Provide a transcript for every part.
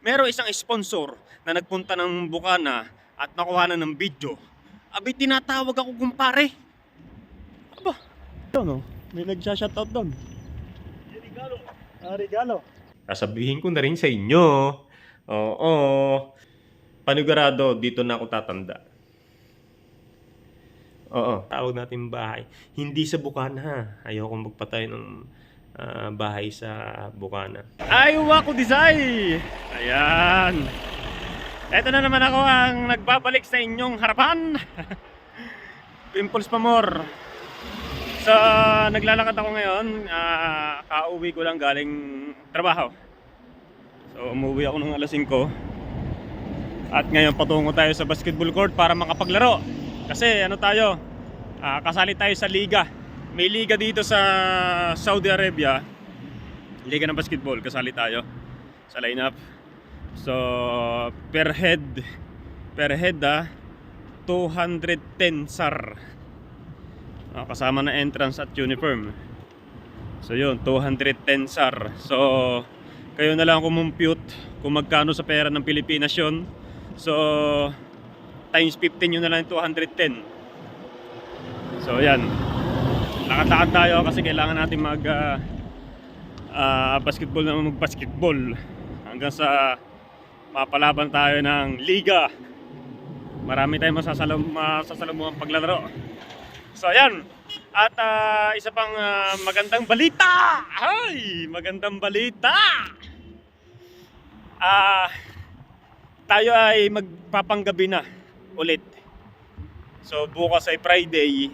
Merong isang sponsor na nagpunta ng Bukana at nakuha na ng video. Abi, tinatawag ako kumpare. Aba, No? May nagsha-shoutout doon. Regalo. Regalo. sasabihin ko na rin sa inyo. Oo. Panigurado, dito na ako tatanda. Oo. Tawag natin bahay. Hindi sa Bukana ha. Ayoko magpatay ng bahay sa Bukana. Aywa ko design! Ayan. Eto na naman ako ang nagbabalik sa inyong harapan. Pimples pa more. So, naglalakad ako ngayon. Kauwi ko lang galing trabaho. So, umuwi ako ng alas 5. At ngayon patungo tayo sa basketball court para makapaglaro. Kasi ano tayo, kasali tayo sa liga. May liga dito sa Saudi Arabia. Liga ng basketball, kasali tayo sa lineup. So, per head 210 SAR. Kasama na entrance at uniform. So yun, 210 SAR. So kayo na lang kumompute kung magkano sa pera ng Pilipinas yun. So times 15 yun na lang 210. So yan, lakad-lakad tayo kasi kailangan natin basketball na mag-basketball hanggang sa mapalaban tayo ng liga. Marami tayong masasalamuhang paglalaro. So ayan. At isa pang magandang balita. Ay, magandang balita. Tayo ay magpapanggabi na ulit. So bukas ay Friday.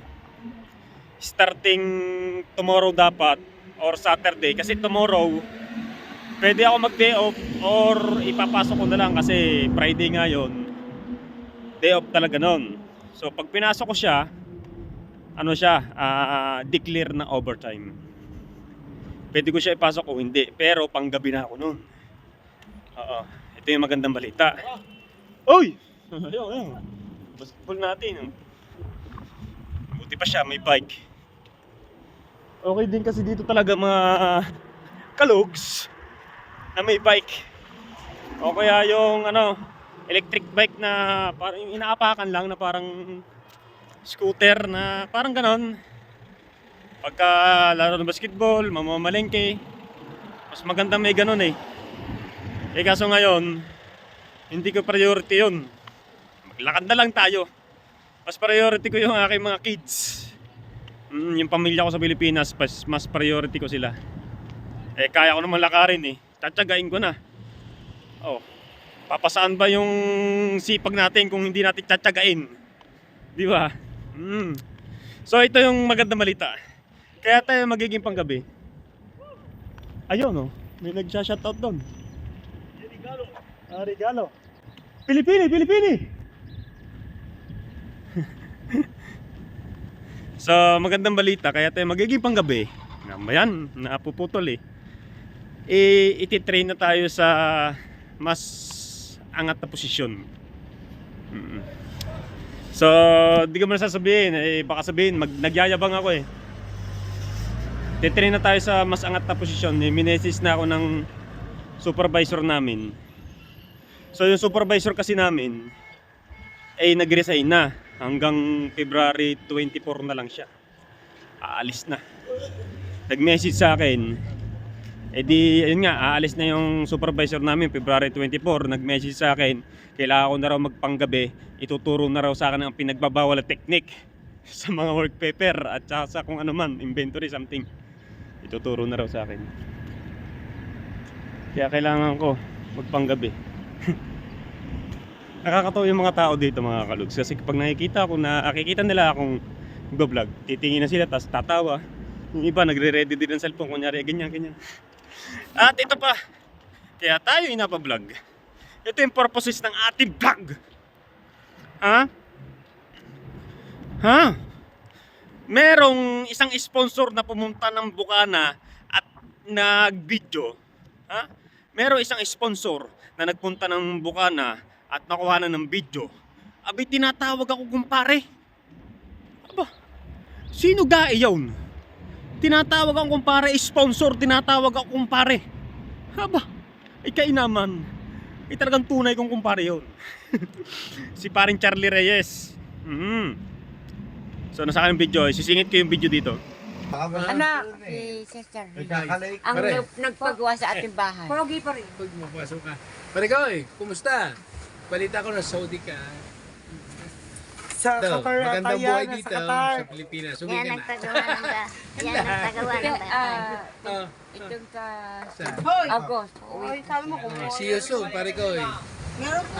Starting tomorrow dapat or Saturday kasi tomorrow pwede ako mag-day off or ipapasok ko na lang kasi Friday nga yun. Day off talaga nun. So pag pinasok ko siya, ano siya, declare na overtime. Pwede ko siya ipasok o hindi, pero panggabi na ako nun. Oo, ito yung magandang balita. Oy! Ayun. Basketball natin. Buti pa siya, may bike. Okay din kasi dito talaga mga kalugs na may bike. O kaya yung electric bike na parang inaapakan lang na parang scooter na parang ganon. Pagka laro ng basketball, mamamalengke, mas maganda may ganon eh. Kaso ngayon, hindi ko priority yun. Maglakad na lang tayo. Mas priority ko yung aking mga kids. Yung pamilya ko sa Pilipinas, mas priority ko sila. Kaya ko naman lakarin eh. Tsatsagain ko na. Papasaan ba yung sipag natin kung hindi natin tsatsagain? Di ba? So ito yung magandang balita. Kaya tayo magiging panggabi. Ayun, may nagsha-shoutout doon. Regalo. Regalo. Pilipini. So magandang balita. Kaya tayo magiging panggabi. Ayan, napuputol eh. Iti-train na tayo sa mas angat na posisyon. So, di ko man sasabihin, baka sabihin, nagyayabang ako eh. Titrain na tayo sa mas angat na posisyon. Minesis na ako ng supervisor namin. So, yung supervisor kasi namin nag-resign na. Hanggang February 24 na lang siya. Aalis na. Nag-message sa akin. Ayun nga, aalis na yung supervisor namin February 24. Nag-message sa akin, kailangan ko na raw magpanggabi. Ituturo na raw sa akin ang pinagbabawal na technique sa mga work paper at saka sa kung ano man, inventory something. Ituturo na raw sa akin. Kaya kailangan ko magpanggabi. Nakakatawa yung mga tao dito mga kalugs. Kasi kapag nakikita nila akong nagbablog, titingin na sila tapos tatawa. Yung iba nagre-ready din ng cellphone, kunyari ganyan. At ito pa, kaya tayo inapablog. Ito yung purposes ng ating vlog. Merong isang sponsor na pumunta ng Bukana at nag-video. Merong isang sponsor na nagpunta ng Bukana at nakuha na ng video. Abi, tinatawag ako kumpare. Aba, sino ga iyon? Tinatawag ako kumpare, sponsor, tinatawag ako kumpare. Aba, ikay naman. talagang tunay kong kumpare yun. Si paring Charlie Reyes. So nasa akin video, sisingit ko yung video dito. Anak, si Sister. Ang nagpagawa sa ating bahay. Pogi pa rin. Pag mapasok ka. Pare ko kumusta? Balita ko na Saudi ka. Sa Ito, Qatar, magandang buhay sa dito Qatar. sa Pilipinas. Sugi Yan ka ang na. tagawa ng yan ang tagawa ng Oh, Itong sa sa, August. see you soon, pare ko.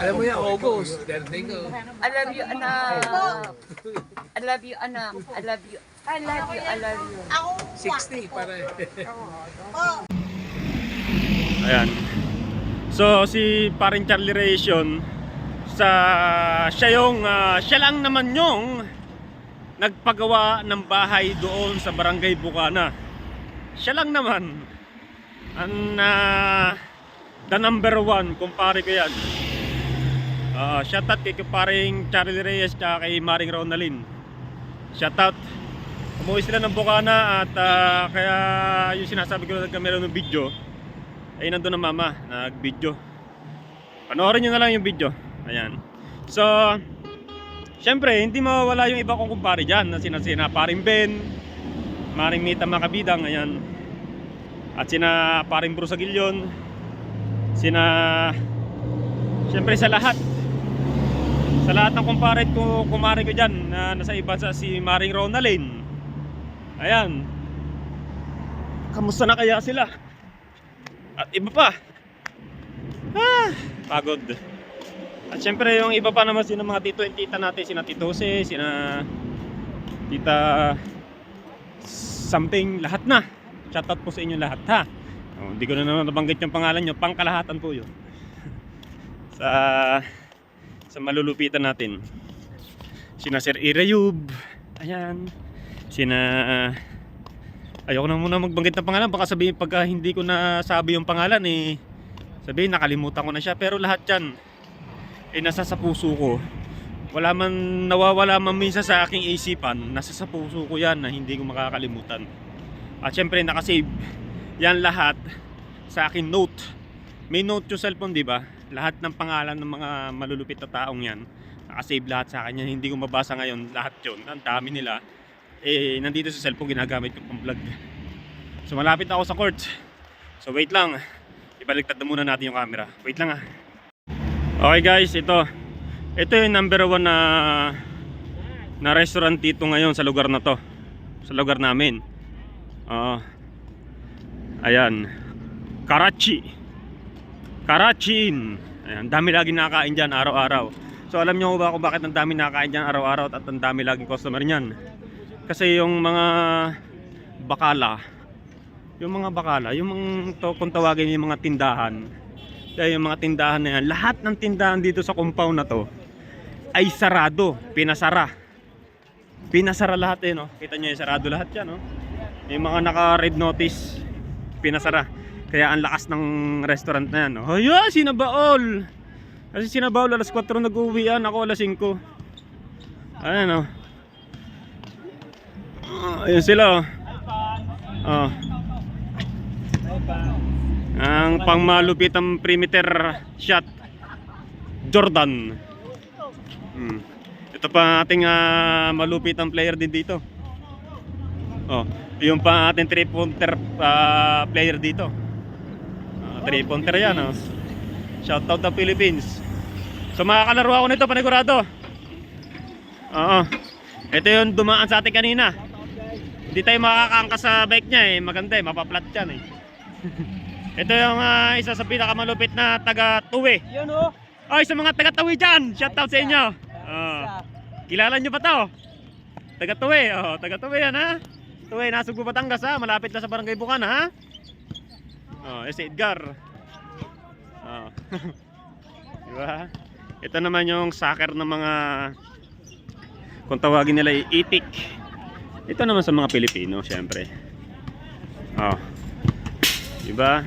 Alam mo yan, August. Dating ko. I love you, anak. I love you, anak. I love you. I love you, I love you. 60, pare. Ayan. So si paring Charlie Reyes yun, siya lang naman yung nagpagawa ng bahay doon sa Barangay Bukana. Siya lang naman ang the number one, kumpare ko yan. Shout out kay paring Charlie Reyes at kay Maring Ronalyn. Shout out. Umuwi sila ng Bukana at kaya yung sinasabi ko na nagkamera ng video ay nandun na mama, nag-video. Panoorin nyo na lang yung video. Ayan. So, syempre, hindi mawawala yung iba kong kumpare dyan. Sina paring Ben, Maring Mita Makabidang, ayan. At sina paring Bruce Aguilion. Syempre sa lahat ng kumpare ko, kumare ko dyan na nasa iba sa si Maring Ronalyn. Ayan. Kamusta na kaya sila? At iba pa. Pagod. At syempre yung iba pa naman sina mga tito and tita natin, sina Tito Jose, sina Tita something, lahat na. Shoutout po sa inyo lahat ha. Hindi ko na naman nabanggit yung pangalan nyo, pangkalahatan po yun. Sa malulupitan natin. Sina Sir Irayub. Ayan. Ayoko na muna magbanggit ng pangalan, baka sabihin pagka hindi ko nasabi yung pangalan sabihin nakalimutan ko na siya, pero lahat yan nasa sa puso ko. Nawawala man minsan sa aking isipan, nasa sa puso ko yan na hindi ko makakalimutan. At syempre nakasave yan lahat sa aking note. May note yung cellphone, di ba? Lahat ng pangalan ng mga malulupit na taong yan nakasave lahat sa akin yan, hindi ko mabasa ngayon lahat yun, ang dami nila. Nandito sa cellphone, ginagamit ko pang vlog. So malapit ako sa court. So wait lang, ibaliktad na muna natin yung camera. Wait lang Okay guys, ito yung number 1 na restaurant dito ngayon sa lugar na to, sa lugar namin. Ayan, Karachi. Ayan, dami lagi nakakain dyan araw-araw. So alam nyo ba kung bakit ang dami nakakain dyan araw-araw at ang dami laging customer nyan? Kasi yung mga bakala, yung kung tawagin yung mga tindahan, dahil yung mga tindahan na yan, lahat ng tindahan dito sa compound na to ay sarado, pinasara lahat no? Kita nyo yung sarado lahat yan, no? Yung mga naka red notice, pinasara. Kaya ang lakas ng restaurant na yan, no? Sinabaol! Kasi sinabaol alas 4 nag-uwian, ako alas 5. Ayan, no? Ayun sila, ang pangmalupitang perimeter shot, Jordan. Ito pa ating malupitang player din dito. Yung pa ating 3-pointer player dito. 3-pointer yan, Shoutout ng Philippines. So makakalaro ako nito, panigurado. Ito yung dumaan sa atin kanina. Hindi tayo makakaangkas sa bike niya maganda mapaplat yan Ito yung isa sa pinakamalupit na taga Tuwi. Yan Sa mga taga Tuwi dyan, shoutout sa inyo. Kilala nyo ba to? Taga Tuwi, taga Tuwi yan Tuwi, nasa Batangas malapit lang sa Barangay Bukana si Edgar. Diba? Ito naman yung soccer ng mga, kung tawagin nila itik. Ito naman sa mga Pilipino, syempre. Diba?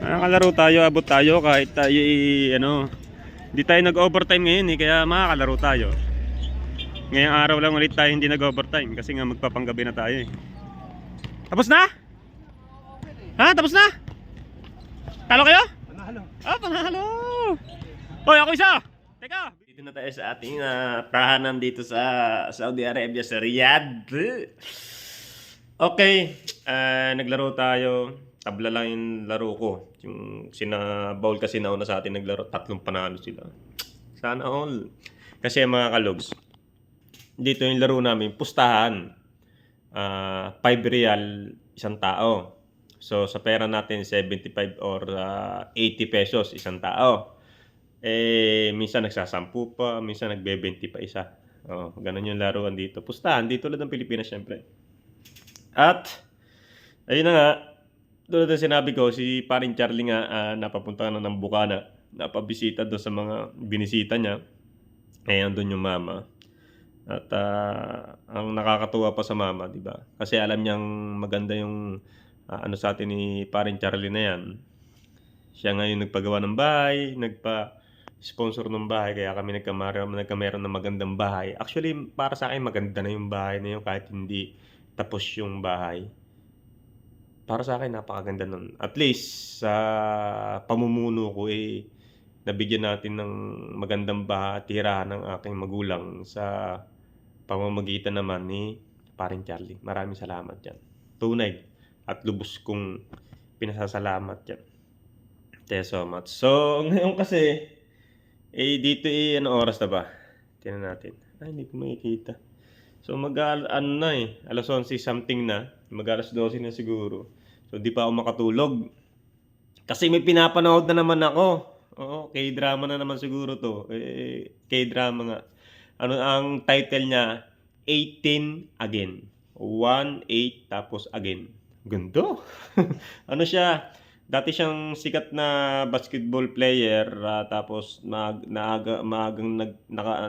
Makakalaro tayo, abot tayo kahit tayo hindi tayo nag-overtime ngayon kaya makakalaro tayo. Ngayong araw lang ulit tayo hindi nag-overtime kasi nga magpapanggabi na tayo Tapos na? Tapos na? Talo kayo? panalo. Panalo! Hoy, ako isa! Teka! Dito na tayo sa ating tahanan dito sa Saudi Arabia, sa Riyadh. Okay, naglaro tayo. Tabla lang yung laro ko. Yung Baul kasi nauna sa atin naglaro. 3 panalo sila. Sana all. Kasi mga kalogs, dito yung laro namin, pustahan. 5 real isang tao. So sa pera natin 75 or 80 pesos isang tao. Minsan nagsasampu pa, minsan nagbe-20 pa isa. Ganun yung laruan dito. Pustahan, dito lang ng Pilipinas syempre. At ayun na nga, tulad ng sinabi ko, si paring Charlie nga napapunta na ng Bukana. Napabisita doon sa mga binisita niya. Andun yung mama. At ang nakakatuwa pa sa mama, di ba? Kasi alam niyang maganda yung ano sa atin ni paring Charlie na yan. Siya ngayon nagpagawa ng bahay, nagpa-sponsor ng bahay, kaya kami nagkameron ng magandang bahay. Actually, para sa akin maganda na yung bahay na yun kahit hindi tapos yung bahay. Para sa akin napakaganda nun. At least sa pamumuno ko nabigyan natin ng magandang tirahan ng aking magulang sa pamamagitan naman ni paring Charlie. Maraming salamat dyan. Tunay at lubos kong pinasasalamat dyan. Thank you so much. So, ngayon kasi, dito ano oras na ba? Tingnan natin. Hindi ko makikita. So, alas 11 something na. Mag-alas 12 na siguro. So, di pa ako makatulog. Kasi may pinapanood na naman ako. K-drama na naman siguro to. K-drama nga. Ano ang title niya? 18 Again. 1-8 tapos again. Ganda. Ano siya? Dati siyang sikat na basketball player. Tapos maagang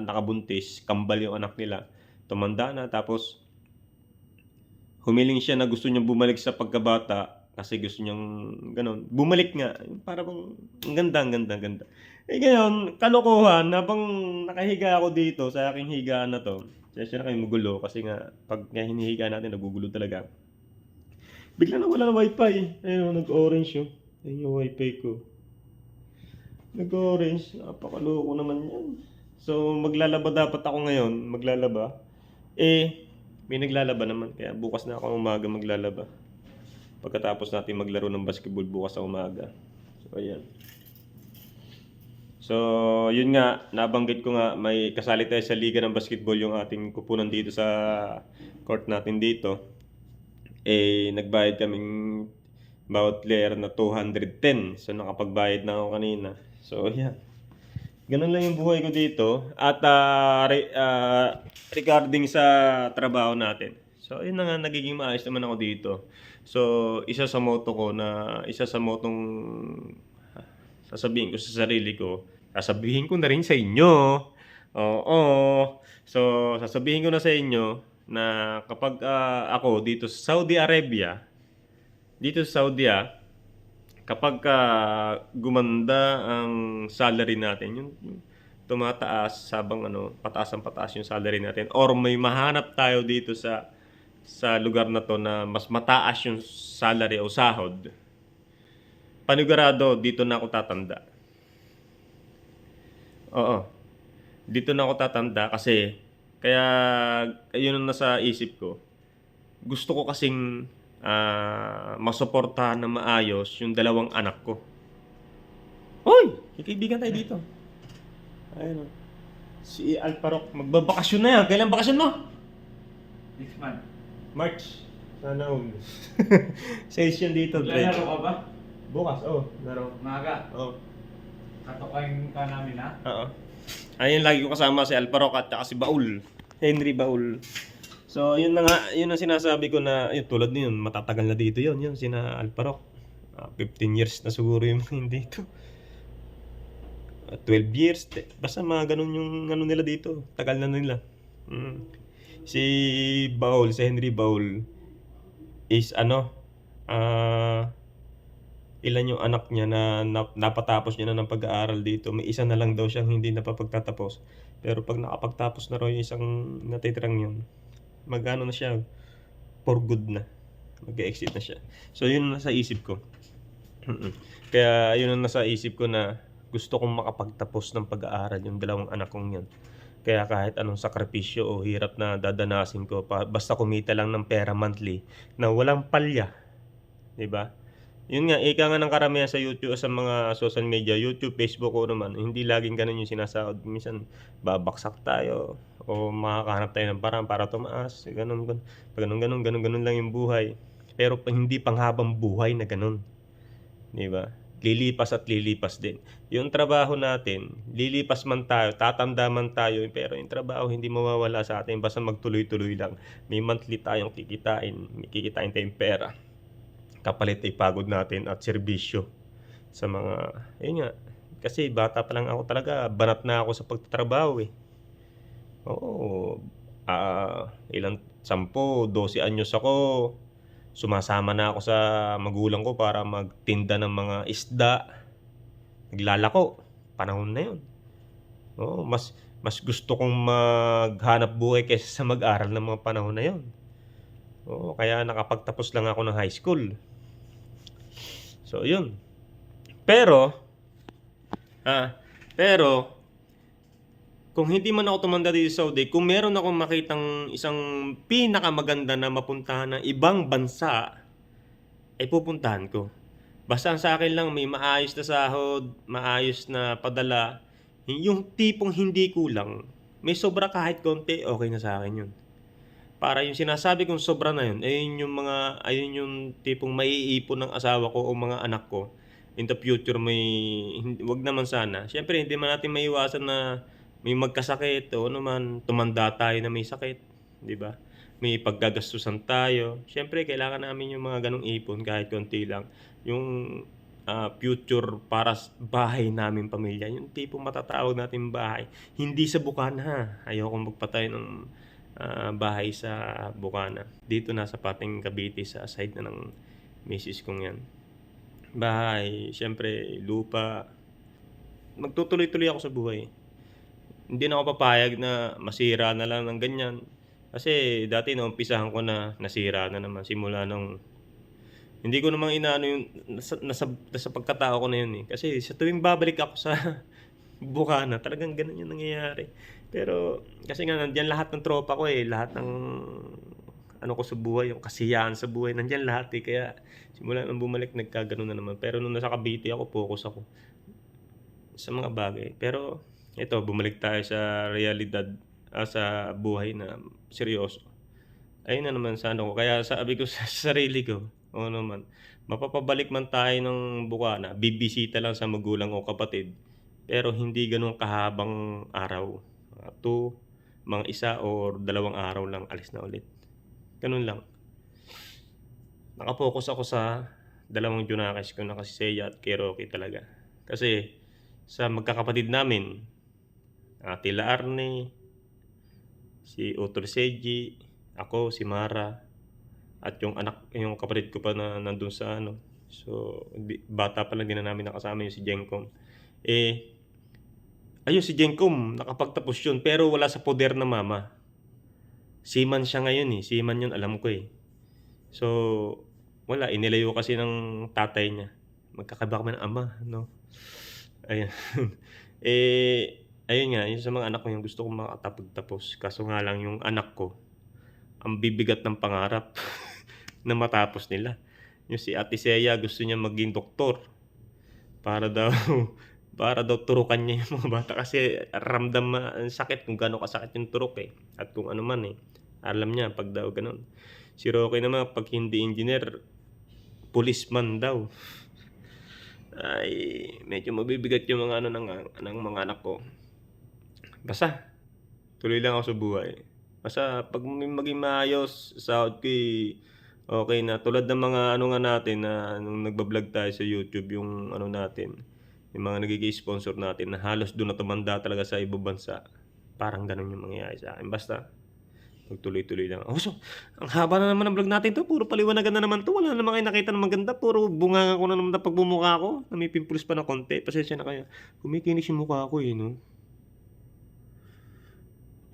nakabuntis. Kambal yung anak nila. Tumanda na. Tapos humiling siya na gusto niyang bumalik sa pagkabata. Kasi gusto niyang ganun. Bumalik nga. Para bang ang ganda. Ngayon, kalokohan, habang nakahiga ako dito sa aking higaan na to, siya na kayo magulo kasi nga, pag hinihiga natin, nagugulo talaga. Bigla na wala na wifi. Ayun, nag-orange yun. Ayun yung wifi ko. Nag-orange. Napakaloko naman yan. So, maglalaba dapat ako ngayon. Maglalaba. May naglalaba naman. Kaya bukas na ako umaga maglalaba. Pagkatapos natin maglaro ng basketball bukas sa umaga. So, ayan. So, yun nga, nabanggit ko nga, may kasali tayo sa liga ng basketball yung ating kupunan dito sa court natin dito. Nagbayad kaming bawat player na 210. So, nakapagbayad na ako kanina. So, ayan. Ganun lang yung buhay ko dito. At regarding sa trabaho natin. So, ayun na nga, nagiging maayos naman ako dito. So, isa sa motong sasabihin ko sa sarili ko, sasabihin ko na rin sa inyo. Oo. So, sasabihin ko na sa inyo na kapag ako dito sa Saudi Arabia, kapag gumanda ang salary natin, yung tumataas sabang pataas yung salary natin, or may mahanap tayo dito sa lugar na to na mas mataas yung salary o sahod, panigurado dito na ako tatanda. Oo. Dito na ako tatanda kasi kaya yun ang nasa isip ko. Gusto ko kasing masuportahan na maayos yung 2 anak ko. Hoy! Kaibigan tayo dito. Ayun o. Si Alparok. Magbabakasyon na yan. Kailan bakasyon mo? Next month. March. Sana all. Session dito. Lalaro ka ba? Bukas. Laro. Maga. Katokain ka namin ha? Oo. Ayun, lagi ko kasama si Alparok at saka si Baul. Henry Baul. So, yun na nga, yun ang sinasabi ko na, tulad niyon, matatagal na dito yun sina Alparok. 15 years na siguro yung dito. 12 years, basta mga ganun yung nila dito. Tagal na nila. Si Baul, si Henry Baul is ilan yung anak niya na napatapos niya na ng pag-aaral dito. May isa na lang daw siyang hindi napapagtatapos. Pero pag nakapagtapos na raw yung isang natitirang yun, magano na siya, for good na. Mag-exit na siya. So, yun na sa isip ko. Kaya yun ang nasa isip ko na gusto kong makapagtapos ng pag-aaral yung dalawang anak kong yan. Kaya kahit anong sakripisyo o hirap na dadanasin ko, basta kumita lang ng pera monthly na walang palya, 'di ba? Yun nga, ika nga ng karamihan sa YouTube, sa mga social media, YouTube, Facebook o naman, hindi laging ganun yung sinasahod. Minsan, babaksak tayo o makakahanap tayo ng paraan para tumaas. Ganun, ganun, ganun lang yung buhay. Pero hindi panghabang buhay na ganun. Di ba? Lilipas at lilipas din. Yung trabaho natin, lilipas man tayo, tatanda man tayo, pero yung trabaho hindi mawawala sa atin basta magtuloy-tuloy lang. May monthly tayong kikitain, may kikitain tayong pera. Kapalit ay pagod natin at serbisyo sa mga, yun nga, kasi bata pa lang ako talaga, banat na ako sa pagtatrabaho eh. Oo, ilang, 10, 12 anyos ako, sumasama na ako sa magulang ko para magtinda ng mga isda, naglalako, panahon na yun. Oo, mas gusto kong maghanap buhay kaysa sa mag-aral ng mga panahon na yun. Oo, kaya nakapagtapos lang ako ng high school. So, yun. Pero, kung hindi man ako tumanda dito sa Saudi, kung meron akong makitang isang pinakamaganda na mapuntahan ng ibang bansa, ay pupuntahan ko. Basta sa akin lang may maayos na sahod, maayos na padala, yung tipong hindi kulang, may sobra kahit konti, okay na sa akin yun. Para yung sinasabi kong sobra na yun, ayun yung tipong maiipon ng asawa ko o mga anak ko. In the future, wag naman sana. Siyempre, hindi man natin maiwasan na may magkasakit o naman tumanda tayo na may sakit, di ba? May paggagastusan tayo. Siyempre, kailangan namin yung mga ganong ipon kahit konti lang. Yung future para sa bahay namin pamilya, yung tipong matatawag natin bahay. Hindi sa Bukana ha. Ayoko magpatay ng bahay sa Bukana. Dito na sa Pating Cavite sa side na ng misis kong yan. Bahay, siyempre lupa. Magtutuloy-tuloy ako sa buhay. Hindi na ako papayag na masira na lang ng ganyan. Kasi dati naumpisahan ko na nasira na naman simula nung hindi ko namang inaano yung nasa pagkatao ko na yun eh. Kasi sa tuwing babalik ako sa Bukana, talagang ganun yung nangyayari. Pero kasi nga nandiyan lahat ng tropa ko eh, lahat ng ano ko sa buhay, yung kasiyahan sa buhay, nandiyan lahat eh. Kaya simula nang bumalik nagkaganoon na naman. Pero nung nasa Cavite ako, focus ako sa mga bagay. Pero ito, bumalik tayo sa realidad, sa buhay na seryoso. Ayun na naman sa ano ko. Kaya sabi ko sa sarili ko, o naman, mapapabalik man tayo ng Bukana, bibisita lang sa magulang o kapatid, pero hindi ganun kahabang araw. 2, mga 1 or 2 araw lang, alis na ulit. Ganun lang. Nakapokus ako sa 2 Junakis ko na kasi Seiya at Keroki talaga. Kasi sa magkakapatid namin, Tila Arne, si Utol Seiji, ako, si Mara, at yung kapatid ko pa na nandun sa ano. So, bata pa lang din na namin nakasama yung si Jengkom. Ayun si Jengkom, nakapagtapos yun, pero wala sa poder na mama. Seaman siya ngayon eh, seaman yun, alam ko eh. So, wala, inilayo kasi ng tatay niya. Magkakaiba kami ng ama, no? Ayun. Ayun nga, yun sa mga anak ko yung gusto kong makatapos. Kaso nga lang yung anak ko, ang bibigat ng pangarap na matapos nila. Yung si Ate Seiya gusto niya maging doktor para daw turukan niya yung mga bata kasi ramdam ang sakit kung gaano kasakit yung turok eh, at kung ano man eh, alam niya pag daw ganun. Si Rocky naman pag hindi engineer, policeman daw. Ay medyo mabibigat yung mga ano ng mga anak ko. Basta tuloy lang ako sa buhay. Basta pag maging maayos, sahod ko okay na. Tulad ng mga ano nga natin na nung nagbablog tayo sa YouTube, yung ano natin, yung mga nagiging-sponsor natin na halos doon na tumanda talaga sa ibang bansa. Parang ganun yung mangyayari sa akin. Basta magtuloy-tuloy lang. Oh, so, ang haba na naman ng vlog natin to. Puro paliwanagan na naman to. Wala naman kayo nakita ng maganda. Puro bunga ko na naman na pagbumuka ko. Na may pimples pa na konti. Pasensya na kayo. Kumikinis yung mukha ko eh, no?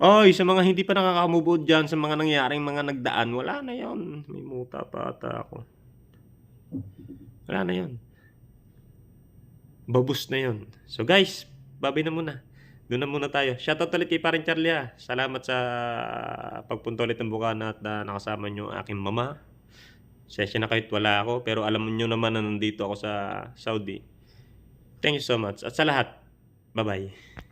Oy, sa mga hindi pa nakaka-move dyan, sa mga nangyaring mga nagdaan, wala na yon. May muta pa ata ako. Wala na yon. babus na yon. So guys, babay na muna. Doon na muna tayo. Shoutout ulit kay Paring Charlie ha. Salamat sa pagpunta ulit ng Bukana at nakasama nyo ang aking mama. Session na kahit wala ako, pero alam nyo naman na nandito ako sa Saudi. Thank you so much. At sa lahat, bye-bye.